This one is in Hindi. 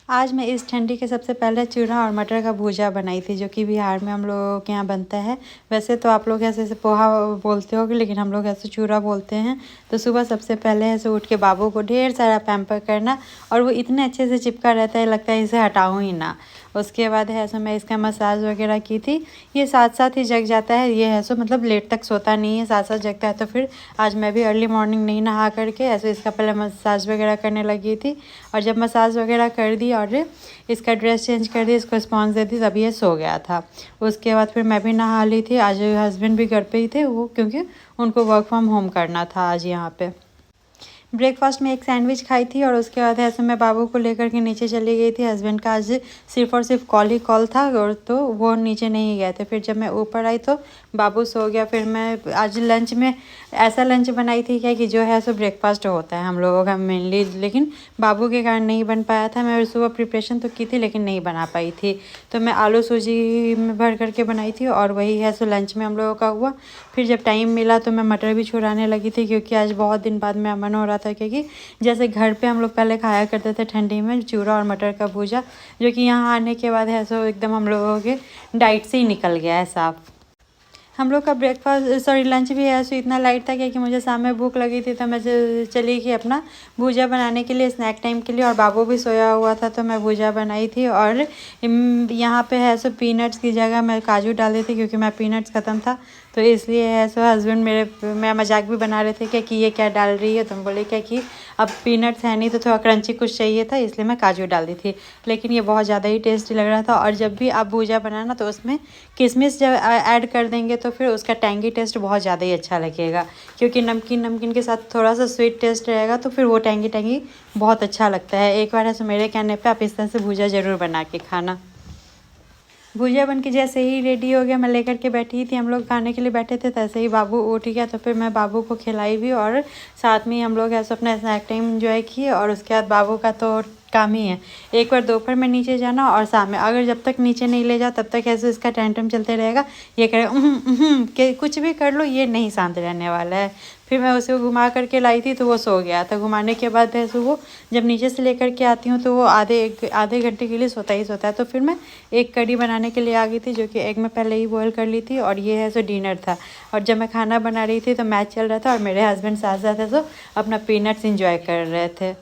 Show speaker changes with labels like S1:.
S1: आज मैं इस ठंडी के सबसे पहले चूड़ा और मटर का भूजा बनाई थी, जो कि बिहार में हम लोगों के यहाँ बनता है। वैसे तो आप लोग ऐसे पोहा बोलते होगे, लेकिन हम लोग ऐसे चूड़ा बोलते हैं। तो सुबह सबसे पहले ऐसे उठ के बाबू को ढेर सारा पैम्पर करना, और वो इतने अच्छे से चिपका रहता है, लगता है इसे हटाऊँ ही ना। उसके बाद है सो मैं इसका मसाज वगैरह की थी। ये साथ साथ ही जग जाता है, ये है सो मतलब लेट तक सोता नहीं है, साथ साथ जगता है। तो फिर आज मैं भी अर्ली मॉर्निंग नहीं नहा करके ऐसे इसका पहले मसाज वगैरह करने लगी थी। और जब मसाज वगैरह कर दी और इसका ड्रेस चेंज कर दी, इसको स्पॉन्ज दे दी, तभी ये सो गया था। उसके बाद फिर मैं भी नहा ली थी। आज हस्बैंड भी घर पे ही थे, वो क्योंकि उनको वर्क फ्रॉम होम करना था आज यहाँ पे। ब्रेकफास्ट में एक सैंडविच खाई थी, और उसके बाद ऐसे मैं बाबू को लेकर के नीचे चली गई थी। हस्बैंड का आज सिर्फ और सिर्फ कॉल ही कॉल था, और तो वो नीचे नहीं गए थे। फिर जब मैं ऊपर आई तो बाबू सो गया। फिर मैं आज लंच में ऐसा लंच बनाई थी क्या कि जो है सो ब्रेकफास्ट होता है हम लोगों का मेनली, लेकिन बाबू के कारण नहीं बन पाया था। मैं सुबह प्रिपरेशन तो की थी, लेकिन नहीं बना पाई थी। तो मैं आलू सूजी में भर करके बनाई थी, और वही है सो लंच में हम लोगों का हुआ। फिर जब टाइम मिला तो मैं मटर भी छुड़ाने लगी थी, क्योंकि आज बहुत दिन बाद मेरा मन हो रहा था। क्योंकि जैसे घर पे हम लोग पहले खाया करते थे ठंडी में चूड़ा और मटर का भूजा, जो कि यहाँ आने के बाद है सो एकदम हम लोगों के डाइट से ही निकल गया है साफ। हम लोग का ब्रेकफास्ट लंच भी है सो इतना लाइट था, क्योंकि मुझे शाम में भूख लगी थी। तो मैं चली गई अपना भुजिया बनाने के लिए स्नैक टाइम के लिए, और बाबू भी सोया हुआ था तो मैं भुजिया बनाई थी। और यहाँ पे है सो पीनट्स की जगह मैं काजू डाल दी थी, क्योंकि मैं पीनट्स ख़त्म था। तो इसलिए है सो हस्बैंड मेरा मजाक भी बना रहे थे कि ये क्या डाल रही है। तुम बोले क्या कि अब पीनट्स है नहीं तो थोड़ा क्रंची कुछ चाहिए था, इसलिए मैं काजू डाल दी थी। लेकिन ये बहुत ज़्यादा ही टेस्टी लग रहा था। और जब भी आप भुजिया बनाना तो उसमें किशमिश जब ऐड कर देंगे तो फिर उसका टैंगी टेस्ट बहुत ज़्यादा ही अच्छा लगेगा, क्योंकि नमकीन नमकीन के साथ थोड़ा सा स्वीट टेस्ट रहेगा, तो फिर वो टैंगी टैंगी बहुत अच्छा लगता है। एक बार ऐसे मेरे कहने पे आप इस तरह से भुजिया ज़रूर बना के खाना। भुजिया बन के जैसे ही रेडी हो गया, मैं लेकर के बैठी थी, हम लोग खाने के लिए बैठे थे, तैसे ही बाबू उठ गया। तो फिर मैं बाबू को खिलाई भी, और साथ में हम लोग ऐसे अपना स्नैक टाइम इन्जॉय किए। और उसके बाद बाबू का तो काम ही है एक बार दोपहर में नीचे जाना, और शाम में अगर जब तक नीचे नहीं ले जाओ तब तक ऐसे इसका टैंट्रम चलते रहेगा। ये कहेगा कि कुछ भी कर लो, ये नहीं शांत रहने वाला है। फिर मैं उसे घुमा करके लाई थी तो वो सो गया था। घुमाने के बाद है सो वो जब नीचे से लेकर के आती हूँ तो वो आधे घंटे के लिए सोता ही सोता है। तो फिर मैं एक कड़ी बनाने के लिए आ गई थी, जो कि एग में पहले ही बॉयल कर ली थी, और ये है सो डिनर था। और जब मैं खाना बना रही थी तो मैच चल रहा था, और मेरे हस्बैंड साथ साथ है सो अपना पीनट्स इंजॉय कर रहे थे।